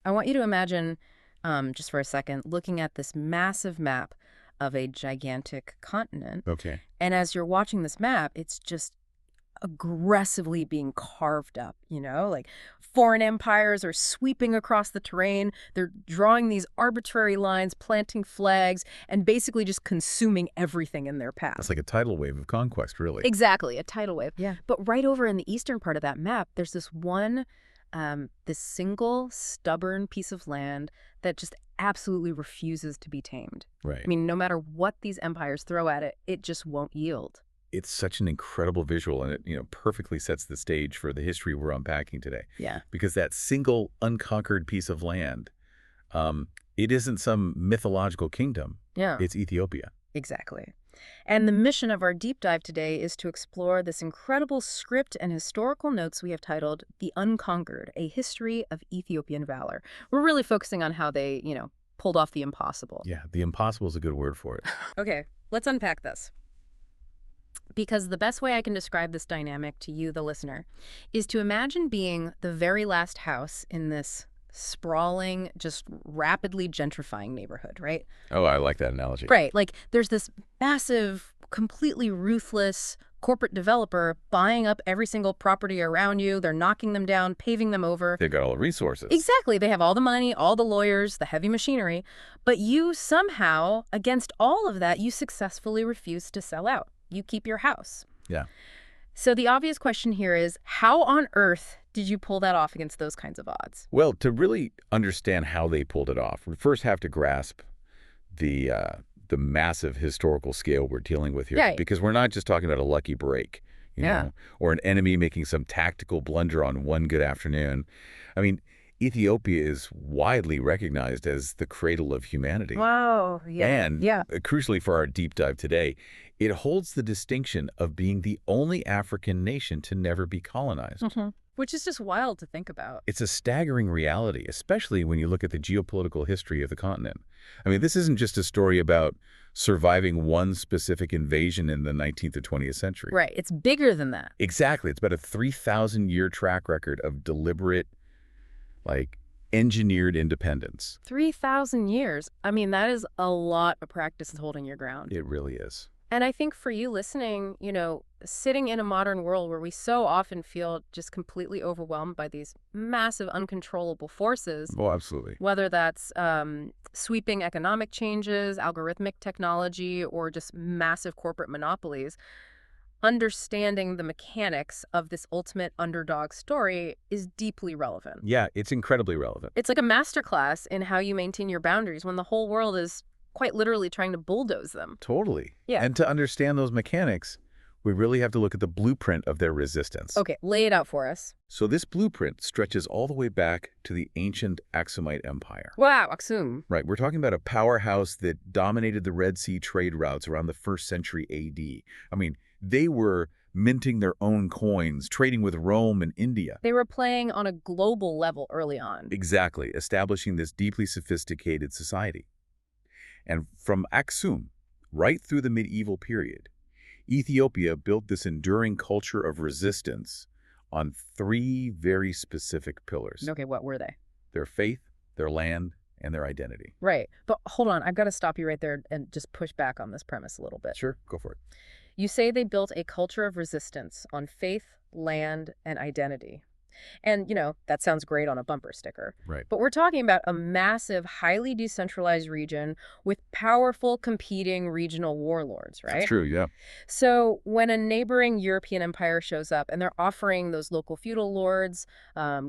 I want you to imagine, just for a second, looking at this massive map of a gigantic continent. Okay. And as you're watching this map, it's just aggressively being carved up, like foreign empires are sweeping across the terrain. They're drawing these arbitrary lines, planting flags, and basically just consuming everything in their path. It's like a tidal wave of conquest, really. Exactly, a tidal wave. Yeah. But right over in the eastern part of that map, there's this single stubborn piece of land that just absolutely refuses to be tamed. Right. I mean, no matter what these empires throw at it, it just won't yield. It's such an incredible visual, and it perfectly sets the stage for the history we're unpacking today. Yeah. Because that single unconquered piece of land, it isn't some mythological kingdom. Yeah. It's Ethiopia. Exactly. And the mission of our deep dive today is to explore this incredible script and historical notes we have titled The Unconquered, A History of Ethiopian Valor. We're really focusing on how they, pulled off the impossible. Yeah, the impossible is a good word for it. Okay, let's unpack this. Because the best way I can describe this dynamic to you, the listener, is to imagine being the very last house in this sprawling, just rapidly gentrifying neighborhood, right? Oh, I like that analogy. Right. Like there's this massive, completely ruthless corporate developer buying up every single property around you. They're knocking them down, paving them over. They've got all the resources. Exactly. They have all the money, all the lawyers, the heavy machinery. But you somehow, against all of that, you successfully refuse to sell out. You keep your house. Yeah. So the obvious question here is, how on earth did you pull that off against those kinds of odds? Well, to really understand how they pulled it off, we first have to grasp the massive historical scale we're dealing with here. Right. Because we're not just talking about a lucky break, you know, or an enemy making some tactical blunder on one good afternoon. I mean, Ethiopia is widely recognized as the cradle of humanity. Wow. Yeah. And crucially for our deep dive today, it holds the distinction of being the only African nation to never be colonized. Mm-hmm. Which is just wild to think about. It's a staggering reality, especially when you look at the geopolitical history of the continent. I mean, this isn't just a story about surviving one specific invasion in the 19th or 20th century. Right. It's bigger than that. Exactly. It's about a 3,000-year track record of deliberate, engineered independence. 3,000 years. I mean, that is a lot of practice holding your ground. It really is. And I think for you listening, sitting in a modern world where we so often feel just completely overwhelmed by these massive, uncontrollable forces. Oh, absolutely. Whether that's sweeping economic changes, algorithmic technology, or just massive corporate monopolies, understanding the mechanics of this ultimate underdog story is deeply relevant. Yeah, it's incredibly relevant. It's like a masterclass in how you maintain your boundaries when the whole world is quite literally trying to bulldoze them. Totally. Yeah. And to understand those mechanics, we really have to look at the blueprint of their resistance. Okay, lay it out for us. So this blueprint stretches all the way back to the ancient Aksumite Empire. Wow, Aksum. Right, we're talking about a powerhouse that dominated the Red Sea trade routes around the 1st century AD. I mean, they were minting their own coins, trading with Rome and India. They were playing on a global level early on. Exactly, establishing this deeply sophisticated society. And from Aksum, right through the medieval period, Ethiopia built this enduring culture of resistance on 3 very specific pillars. Okay, what were they? Their faith, their land, and their identity. Right. But hold on, I've got to stop you right there and just push back on this premise a little bit. Sure, go for it. You say they built a culture of resistance on faith, land, and identity. And, that sounds great on a bumper sticker. Right. But we're talking about a massive, highly decentralized region with powerful competing regional warlords, right? That's true, yeah. So when a neighboring European empire shows up and they're offering those local feudal lords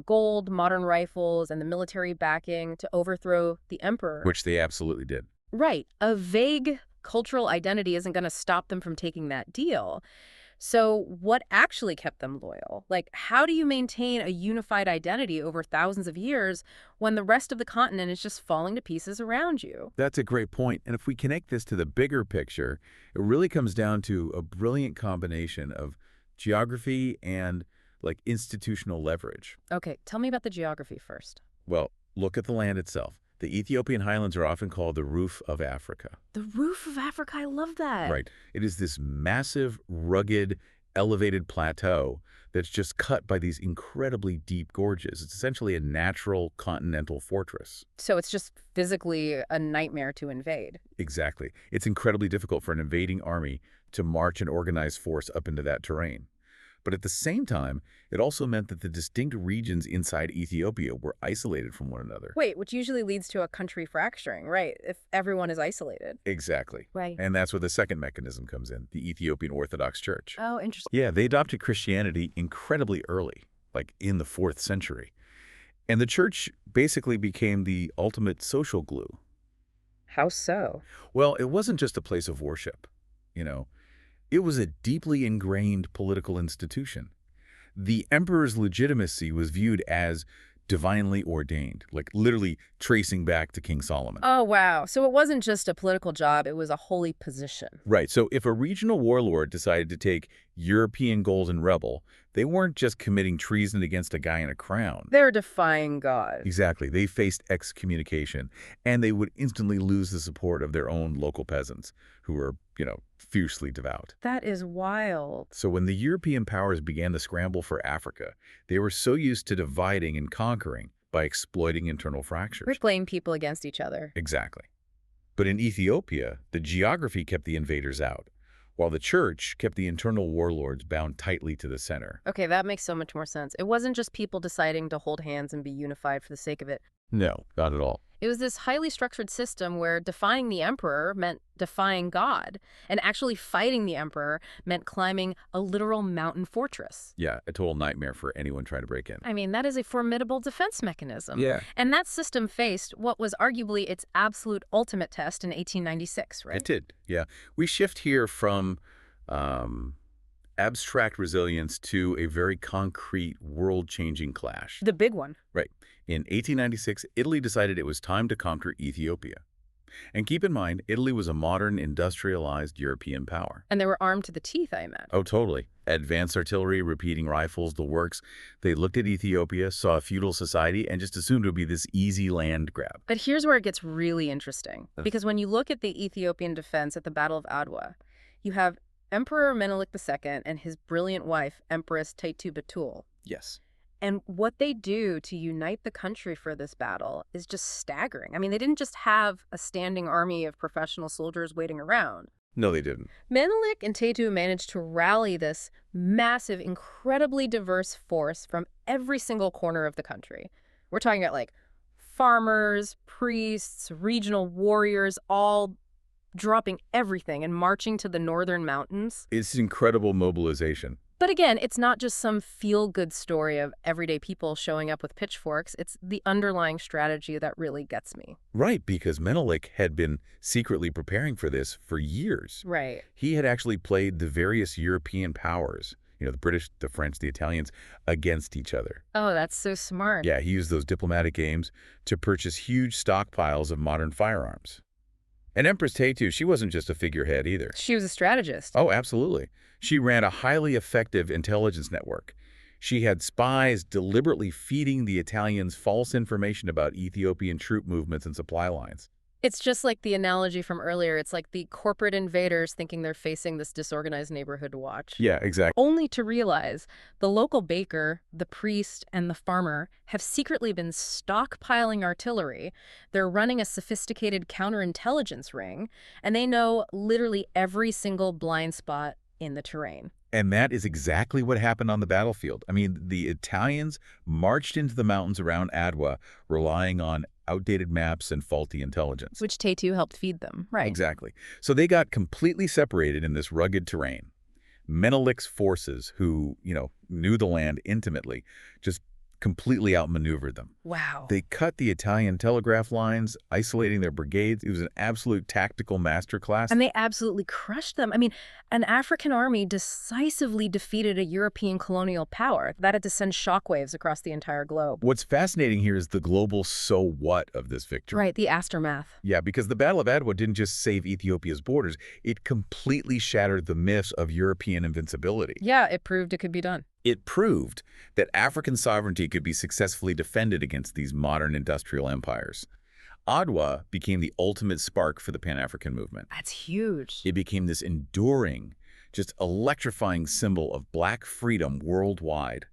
gold, modern rifles, and the military backing to overthrow the emperor. Which they absolutely did. Right. A vague cultural identity isn't going to stop them from taking that deal. So what actually kept them loyal? How do you maintain a unified identity over thousands of years when the rest of the continent is just falling to pieces around you? That's a great point. And if we connect this to the bigger picture, it really comes down to a brilliant combination of geography and institutional leverage. Okay, tell me about the geography first. Well, look at the land itself. The Ethiopian highlands are often called the roof of Africa. The roof of Africa, I love that. Right. It is this massive, rugged, elevated plateau that's just cut by these incredibly deep gorges. It's essentially a natural continental fortress. So it's just physically a nightmare to invade. Exactly. It's incredibly difficult for an invading army to march an organized force up into that terrain. But at the same time, it also meant that the distinct regions inside Ethiopia were isolated from one another. Wait, which usually leads to a country fracturing, right? If everyone is isolated. Exactly. Right. And that's where the second mechanism comes in, the Ethiopian Orthodox Church. Oh, interesting. Yeah, they adopted Christianity incredibly early, like in the 4th century. And the church basically became the ultimate social glue. How so? Well, it wasn't just a place of worship, you know. It was a deeply ingrained political institution. The emperor's legitimacy was viewed as divinely ordained, like literally tracing back to King Solomon. Oh, wow. So it wasn't just a political job, it was a holy position. Right, so if a regional warlord decided to take European goals and rebel, they weren't just committing treason against a guy in a crown. They're defying God. Exactly. They faced excommunication, and they would instantly lose the support of their own local peasants, who were, fiercely devout. That is wild. So when the European powers began the scramble for Africa, they were so used to dividing and conquering by exploiting internal fractures. Playing people against each other. Exactly. But in Ethiopia, the geography kept the invaders out, while the church kept the internal warlords bound tightly to the center. Okay, that makes so much more sense. It wasn't just people deciding to hold hands and be unified for the sake of it. No, not at all. It was this highly structured system where defying the emperor meant defying God, and actually fighting the emperor meant climbing a literal mountain fortress. Yeah, a total nightmare for anyone trying to break in. I mean, that is a formidable defense mechanism. Yeah. And that system faced what was arguably its absolute ultimate test in 1896, right? It did, yeah. We shift here from abstract resilience to a very concrete, world-changing clash. The big one. Right. In 1896, Italy decided it was time to conquer Ethiopia. And keep in mind, Italy was a modern, industrialized European power. And they were armed to the teeth, I imagine. Oh, totally. Advanced artillery, repeating rifles, the works. They looked at Ethiopia, saw a feudal society, and just assumed it would be this easy land grab. But here's where it gets really interesting. Because when you look at the Ethiopian defense at the Battle of Adwa, you have Emperor Menelik II and his brilliant wife, Empress Taytu Betul. Yes. And what they do to unite the country for this battle is just staggering. I mean, they didn't just have a standing army of professional soldiers waiting around. No, they didn't. Menelik and Taytu managed to rally this massive, incredibly diverse force from every single corner of the country. We're talking about like farmers, priests, regional warriors, all dropping everything and marching to the northern mountains. It's incredible mobilization. But again, it's not just some feel-good story of everyday people showing up with pitchforks. It's the underlying strategy that really gets me. Right, because Menelik had been secretly preparing for this for years. Right. He had actually played the various European powers, the British, the French, the Italians, against each other. Oh, that's so smart. Yeah, he used those diplomatic aims to purchase huge stockpiles of modern firearms. And Empress Taytu, she wasn't just a figurehead either. She was a strategist. Oh, absolutely. She ran a highly effective intelligence network. She had spies deliberately feeding the Italians false information about Ethiopian troop movements and supply lines. It's just like the analogy from earlier. It's like the corporate invaders thinking they're facing this disorganized neighborhood watch. Yeah, exactly. Only to realize the local baker, the priest, and the farmer have secretly been stockpiling artillery. They're running a sophisticated counterintelligence ring, and they know literally every single blind spot in the terrain. And that is exactly what happened on the battlefield. I mean, the Italians marched into the mountains around Adwa, relying on outdated maps and faulty intelligence. Which Taytu helped feed them, right? Exactly. So they got completely separated in this rugged terrain. Menelik's forces, who, knew the land intimately, just completely outmaneuvered them. Wow. They cut the Italian telegraph lines, isolating their brigades. It was an absolute tactical masterclass. And they absolutely crushed them. I mean, an African army decisively defeated a European colonial power that had to send shockwaves across the entire globe. What's fascinating here is the global so what of this victory. Right, the aftermath. Yeah, because the Battle of Adwa didn't just save Ethiopia's borders. It completely shattered the myths of European invincibility. Yeah, it proved it could be done. It proved that African sovereignty could be successfully defended against these modern industrial empires. Adwa became the ultimate spark for the Pan-African movement. That's huge. It became this enduring, just electrifying symbol of black freedom worldwide.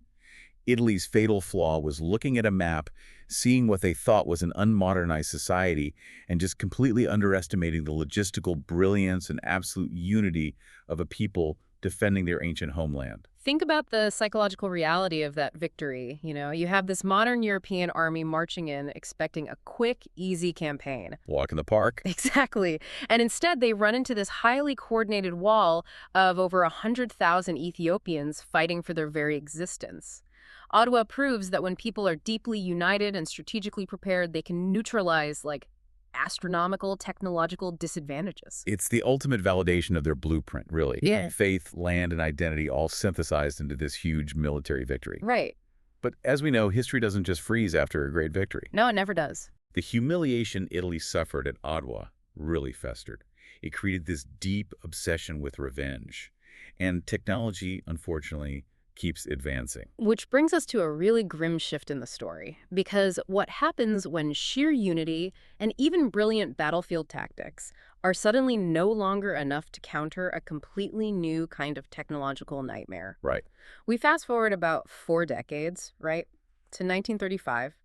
Italy's fatal flaw was looking at a map, seeing what they thought was an unmodernized society, and just completely underestimating the logistical brilliance and absolute unity of a people defending their ancient homeland. Think about the psychological reality of that victory. You have this modern European army marching in, expecting a quick, easy campaign. Walk in the park. Exactly. And instead, they run into this highly coordinated wall of over 100,000 Ethiopians fighting for their very existence. Adwa proves that when people are deeply united and strategically prepared, they can neutralize, astronomical technological disadvantages. It's the ultimate validation of their blueprint, really. Yeah. Faith, land, and identity all synthesized into this huge military victory. Right. But as we know, history doesn't just freeze after a great victory. No, it never does. The humiliation Italy suffered at Adwa really festered. It created this deep obsession with revenge. And technology, unfortunately, keeps advancing. Which brings us to a really grim shift in the story, because what happens when sheer unity and even brilliant battlefield tactics are suddenly no longer enough to counter a completely new kind of technological nightmare? Right. We fast forward about 4 decades, right, to 1935.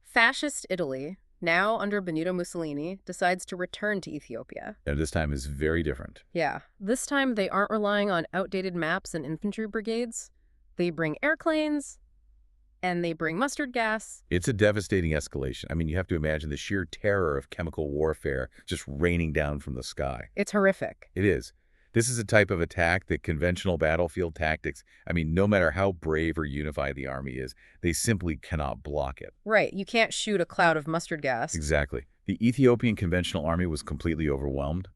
Fascist Italy, now under Benito Mussolini, decides to return to Ethiopia. And this time is very different. Yeah, this time they aren't relying on outdated maps and infantry brigades. They bring airplanes, and they bring mustard gas. It's a devastating escalation. I mean, you have to imagine the sheer terror of chemical warfare just raining down from the sky. It's horrific. It is. This is a type of attack that conventional battlefield tactics, no matter how brave or unified the army is, they simply cannot block it. Right. You can't shoot a cloud of mustard gas. Exactly. The Ethiopian conventional army was completely overwhelmed.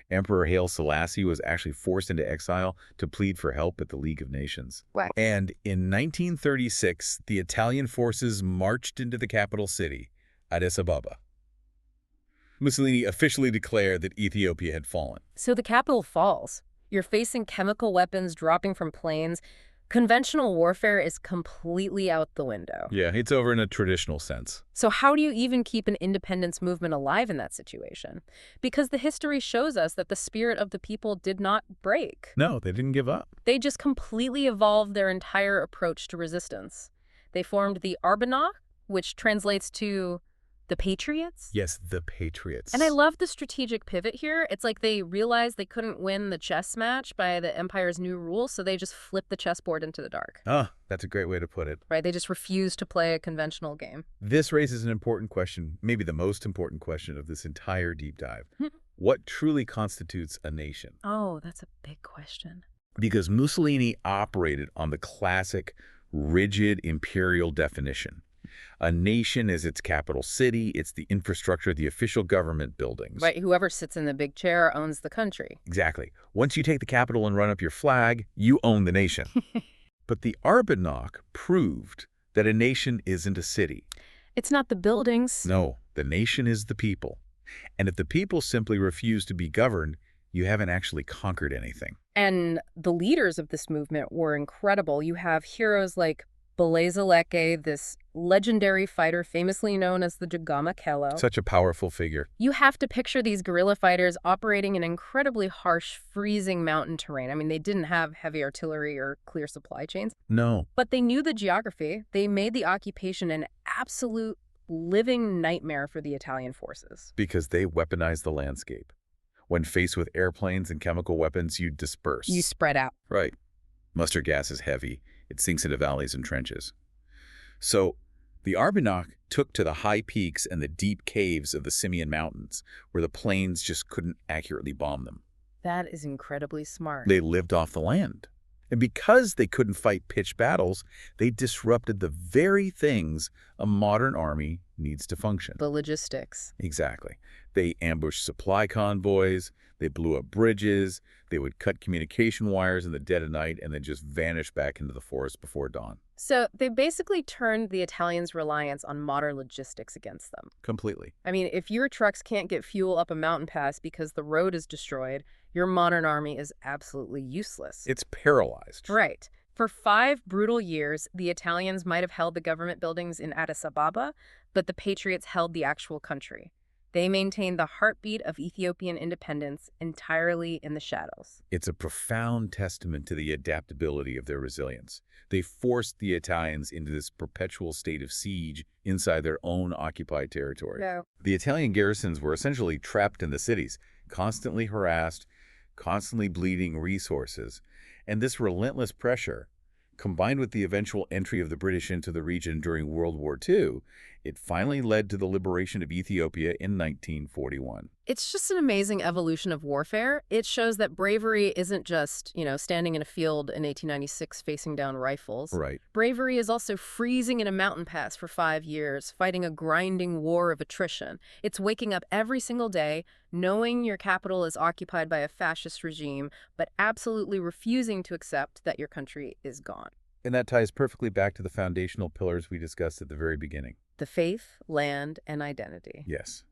Emperor Haile Selassie was actually forced into exile to plead for help at the League of Nations. Wow. And in 1936, the Italian forces marched into the capital city, Addis Ababa. Mussolini officially declared that Ethiopia had fallen. So the capital falls. You're facing chemical weapons dropping from planes. Conventional warfare is completely out the window. Yeah, it's over in a traditional sense. So how do you even keep an independence movement alive in that situation? Because the history shows us that the spirit of the people did not break. No, they didn't give up. They just completely evolved their entire approach to resistance. They formed the Arbegnoch, which translates to the Patriots. Yes, the Patriots. And I love the strategic pivot here. It's like they realized they couldn't win the chess match by the Empire's new rules, so they just flipped the chessboard into the dark. Ah, that's a great way to put it. Right? They just refused to play a conventional game. This raises an important question, maybe the most important question of this entire deep dive. What truly constitutes a nation? Oh, that's a big question. Because Mussolini operated on the classic, rigid imperial definition. A nation is its capital city, it's the infrastructure, the official government buildings. Right, whoever sits in the big chair owns the country. Exactly. Once you take the capital and run up your flag, you own the nation. But the Arbegnoch proved that a nation isn't a city. It's not the buildings. No, the nation is the people. And if the people simply refuse to be governed, you haven't actually conquered anything. And the leaders of this movement were incredible. You have heroes like Belezaleke, this legendary fighter famously known as the Jagama Kello. Such a powerful figure. You have to picture these guerrilla fighters operating in incredibly harsh, freezing mountain terrain. I mean, they didn't have heavy artillery or clear supply chains. No. But they knew the geography. They made the occupation an absolute living nightmare for the Italian forces. Because they weaponized the landscape. When faced with airplanes and chemical weapons, you disperse. You spread out. Right. Mustard gas is heavy. It sinks into valleys and trenches. So the Arbegnoch took to the high peaks and the deep caves of the Simien Mountains, where the planes just couldn't accurately bomb them. That is incredibly smart. They lived off the land. And because they couldn't fight pitched battles, they disrupted the very things a modern army needs to function. The logistics. Exactly. They ambushed supply convoys, they blew up bridges, they would cut communication wires in the dead of night and then just vanish back into the forest before dawn. So they basically turned the Italians' reliance on modern logistics against them. Completely. I mean, if your trucks can't get fuel up a mountain pass because the road is destroyed, your modern army is absolutely useless. It's paralyzed. Right. For 5 brutal years, the Italians might have held the government buildings in Addis Ababa, but the Patriots held the actual country. They maintained the heartbeat of Ethiopian independence entirely in the shadows. It's a profound testament to the adaptability of their resilience. They forced the Italians into this perpetual state of siege inside their own occupied territory. Yeah. The Italian garrisons were essentially trapped in the cities, constantly harassed, constantly bleeding resources. And this relentless pressure, combined with the eventual entry of the British into the region during World War II, it finally led to the liberation of Ethiopia in 1941. It's just an amazing evolution of warfare. It shows that bravery isn't just, standing in a field in 1896 facing down rifles. Right. Bravery is also freezing in a mountain pass for 5 years, fighting a grinding war of attrition. It's waking up every single day, knowing your capital is occupied by a fascist regime, but absolutely refusing to accept that your country is gone. And that ties perfectly back to the foundational pillars we discussed at the very beginning. The faith, land, and identity. Yes.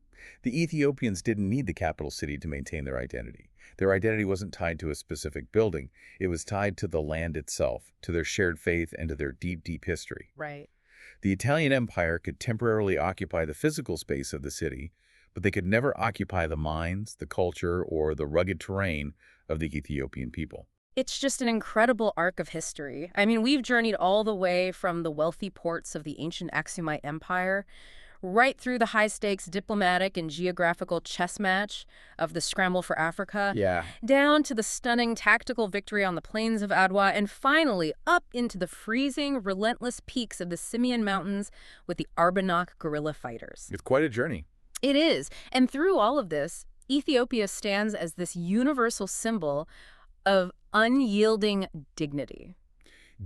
The Ethiopians didn't need the capital city to maintain their identity. Their identity wasn't tied to a specific building. It was tied to the land itself, to their shared faith, and to their deep, deep history. Right. The Italian Empire could temporarily occupy the physical space of the city, but they could never occupy the minds, the culture, or the rugged terrain of the Ethiopian people. It's just an incredible arc of history. I mean, we've journeyed all the way from the wealthy ports of the ancient Aksumite Empire, right through the high-stakes diplomatic and geographical chess match of the scramble for Africa, Yeah. down to the stunning tactical victory on the plains of Adwa, and finally up into the freezing, relentless peaks of the Simien Mountains with the Arbegnoch guerrilla fighters. It's quite a journey. It is. And through all of this, Ethiopia stands as this universal symbol of unyielding dignity.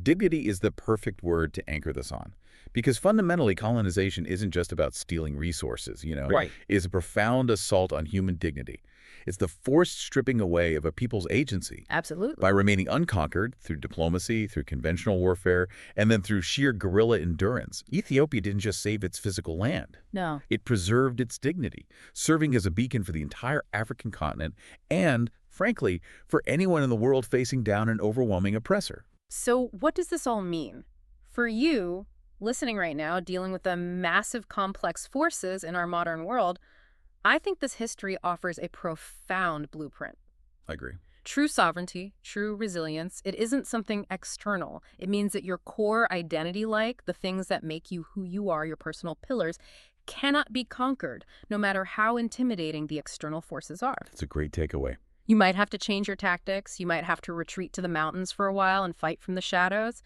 Dignity is the perfect word to anchor this on. Because fundamentally, colonization isn't just about stealing resources, Right. It is a profound assault on human dignity. It's the forced stripping away of a people's agency Absolutely. by remaining unconquered through diplomacy, through conventional warfare, and then through sheer guerrilla endurance. Ethiopia didn't just save its physical land. No. It preserved its dignity, serving as a beacon for the entire African continent and, frankly, for anyone in the world facing down an overwhelming oppressor. So what does this all mean? For you, listening right now, dealing with the massive complex forces in our modern world, I think this history offers a profound blueprint. I agree. True sovereignty, true resilience, it isn't something external. It means that your core identity, like the things that make you who you are, your personal pillars, cannot be conquered, no matter how intimidating the external forces are. That's a great takeaway. You might have to change your tactics. You might have to retreat to the mountains for a while and fight from the shadows.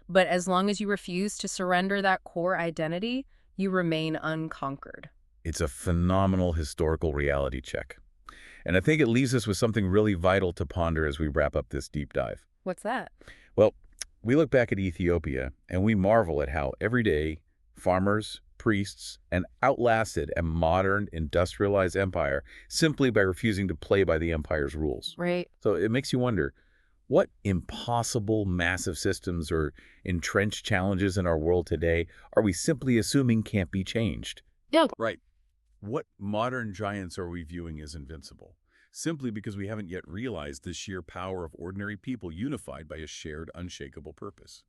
But as long as you refuse to surrender that core identity, you remain unconquered. It's a phenomenal historical reality check. And I think it leaves us with something really vital to ponder as we wrap up this deep dive. What's that? Well, we look back at Ethiopia and we marvel at how every day farmers, priests, and outlasted a modern industrialized empire simply by refusing to play by the empire's rules. Right. So it makes you wonder, what impossible massive systems or entrenched challenges in our world today are we simply assuming can't be changed? Yeah. Right. What modern giants are we viewing as invincible? Simply because we haven't yet realized the sheer power of ordinary people unified by a shared, unshakable purpose.